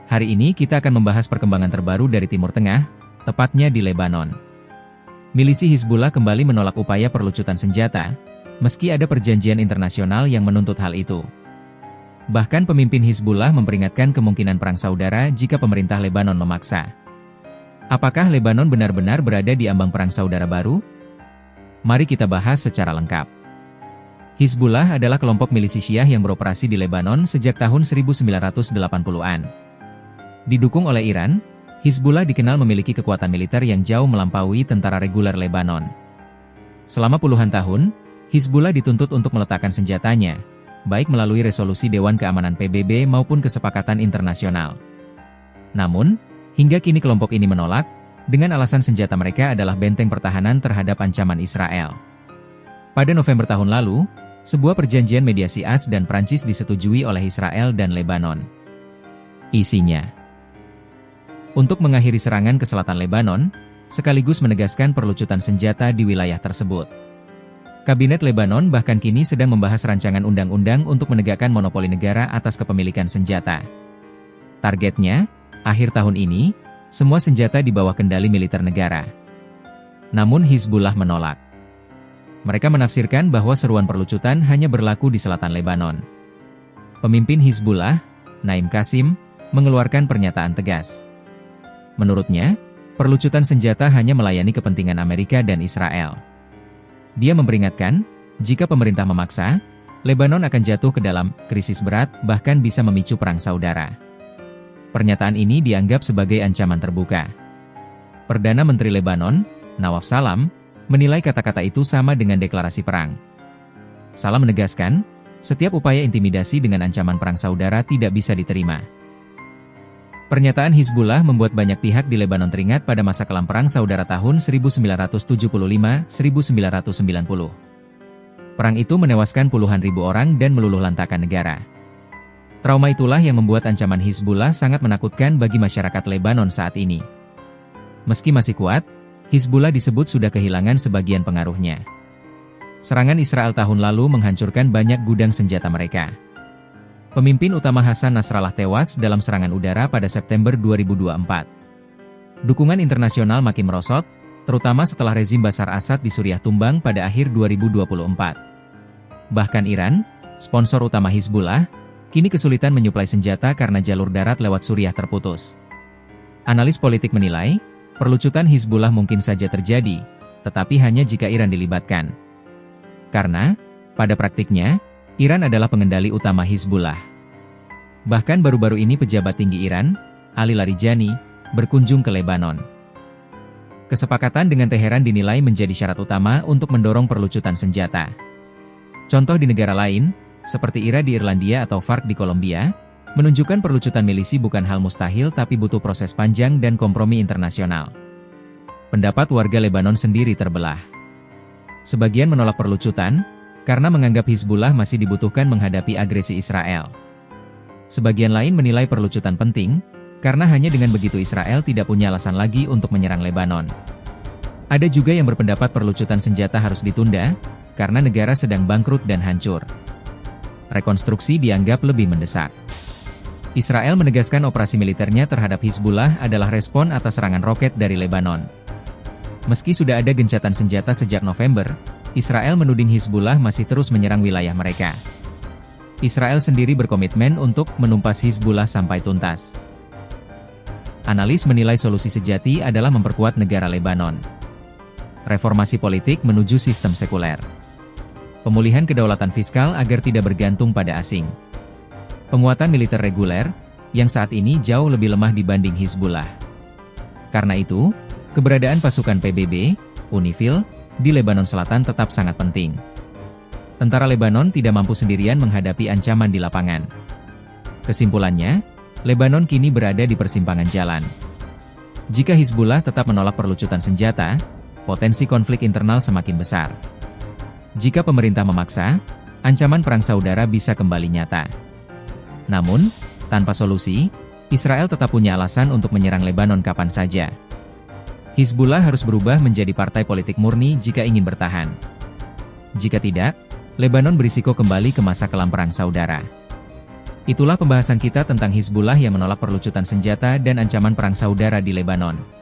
Hari ini kita akan membahas perkembangan terbaru dari Timur Tengah, tepatnya di Lebanon. Milisi Hizbullah kembali menolak upaya perlucutan senjata, meski ada perjanjian internasional yang menuntut hal itu. Bahkan pemimpin Hizbullah memperingatkan kemungkinan perang saudara jika pemerintah Lebanon memaksa. Apakah Lebanon benar-benar berada di ambang perang saudara baru? Mari kita bahas secara lengkap. Hizbullah adalah kelompok milisi Syiah yang beroperasi di Lebanon sejak tahun 1980-an. Didukung oleh Iran, Hizbullah dikenal memiliki kekuatan militer yang jauh melampaui tentara reguler Lebanon. Selama puluhan tahun, Hizbullah dituntut untuk meletakkan senjatanya, baik melalui resolusi Dewan Keamanan PBB maupun kesepakatan internasional. Namun, hingga kini kelompok ini menolak, dengan alasan senjata mereka adalah benteng pertahanan terhadap ancaman Israel. Pada November tahun lalu, sebuah perjanjian mediasi AS dan Prancis disetujui oleh Israel dan Lebanon. Isinya untuk mengakhiri serangan ke selatan Lebanon, sekaligus menegaskan perlucutan senjata di wilayah tersebut. Kabinet Lebanon bahkan kini sedang membahas rancangan undang-undang untuk menegakkan monopoli negara atas kepemilikan senjata. Targetnya, akhir tahun ini, semua senjata di bawah kendali militer negara. Namun Hizbullah menolak. Mereka menafsirkan bahwa seruan perlucutan hanya berlaku di selatan Lebanon. Pemimpin Hizbullah, Naim Qasim, mengeluarkan pernyataan tegas. Menurutnya, perlucutan senjata hanya melayani kepentingan Amerika dan Israel. Dia memperingatkan, jika pemerintah memaksa, Lebanon akan jatuh ke dalam krisis berat, bahkan bisa memicu perang saudara. Pernyataan ini dianggap sebagai ancaman terbuka. Perdana Menteri Lebanon, Nawaf Salam, menilai kata-kata itu sama dengan deklarasi perang. Salam menegaskan, setiap upaya intimidasi dengan ancaman perang saudara tidak bisa diterima. Pernyataan Hizbullah membuat banyak pihak di Lebanon teringat pada masa kelam perang saudara tahun 1975-1990. Perang itu menewaskan puluhan ribu orang dan meluluhlantakkan negara. Trauma itulah yang membuat ancaman Hizbullah sangat menakutkan bagi masyarakat Lebanon saat ini. Meski masih kuat, Hizbullah disebut sudah kehilangan sebagian pengaruhnya. Serangan Israel tahun lalu menghancurkan banyak gudang senjata mereka. Pemimpin utama Hasan Nasrallah tewas dalam serangan udara pada September 2024. Dukungan internasional makin merosot, terutama setelah rezim Bashar Assad di Suriah tumbang pada akhir 2024. Bahkan Iran, sponsor utama Hizbullah, kini kesulitan menyuplai senjata karena jalur darat lewat Suriah terputus. Analis politik menilai, perlucutan Hizbullah mungkin saja terjadi, tetapi hanya jika Iran dilibatkan. Karena, pada praktiknya, Iran adalah pengendali utama Hizbullah. Bahkan baru-baru ini pejabat tinggi Iran, Ali Larijani, berkunjung ke Lebanon. Kesepakatan dengan Teheran dinilai menjadi syarat utama untuk mendorong perlucutan senjata. Contoh di negara lain, seperti IRA di Irlandia atau FARC di Kolombia, menunjukkan perlucutan milisi bukan hal mustahil tapi butuh proses panjang dan kompromi internasional. Pendapat warga Lebanon sendiri terbelah. Sebagian menolak perlucutan, karena menganggap Hizbullah masih dibutuhkan menghadapi agresi Israel. Sebagian lain menilai perlucutan penting, karena hanya dengan begitu Israel tidak punya alasan lagi untuk menyerang Lebanon. Ada juga yang berpendapat perlucutan senjata harus ditunda, karena negara sedang bangkrut dan hancur. Rekonstruksi dianggap lebih mendesak. Israel menegaskan operasi militernya terhadap Hizbullah adalah respon atas serangan roket dari Lebanon. Meski sudah ada gencatan senjata sejak November, Israel menuding Hizbullah masih terus menyerang wilayah mereka. Israel sendiri berkomitmen untuk menumpas Hizbullah sampai tuntas. Analis menilai solusi sejati adalah memperkuat negara Lebanon. Reformasi politik menuju sistem sekuler. Pemulihan kedaulatan fiskal agar tidak bergantung pada asing. Penguatan militer reguler, yang saat ini jauh lebih lemah dibanding Hizbullah. Karena itu, keberadaan pasukan PBB, UNIFIL, di Lebanon Selatan tetap sangat penting. Tentara Lebanon tidak mampu sendirian menghadapi ancaman di lapangan. Kesimpulannya, Lebanon kini berada di persimpangan jalan. Jika Hizbullah tetap menolak perlucutan senjata, potensi konflik internal semakin besar. Jika pemerintah memaksa, ancaman perang saudara bisa kembali nyata. Namun, tanpa solusi, Israel tetap punya alasan untuk menyerang Lebanon kapan saja. Hizbullah harus berubah menjadi partai politik murni jika ingin bertahan. Jika tidak, Lebanon berisiko kembali ke masa kelam perang saudara. Itulah pembahasan kita tentang Hizbullah yang menolak perlucutan senjata dan ancaman perang saudara di Lebanon.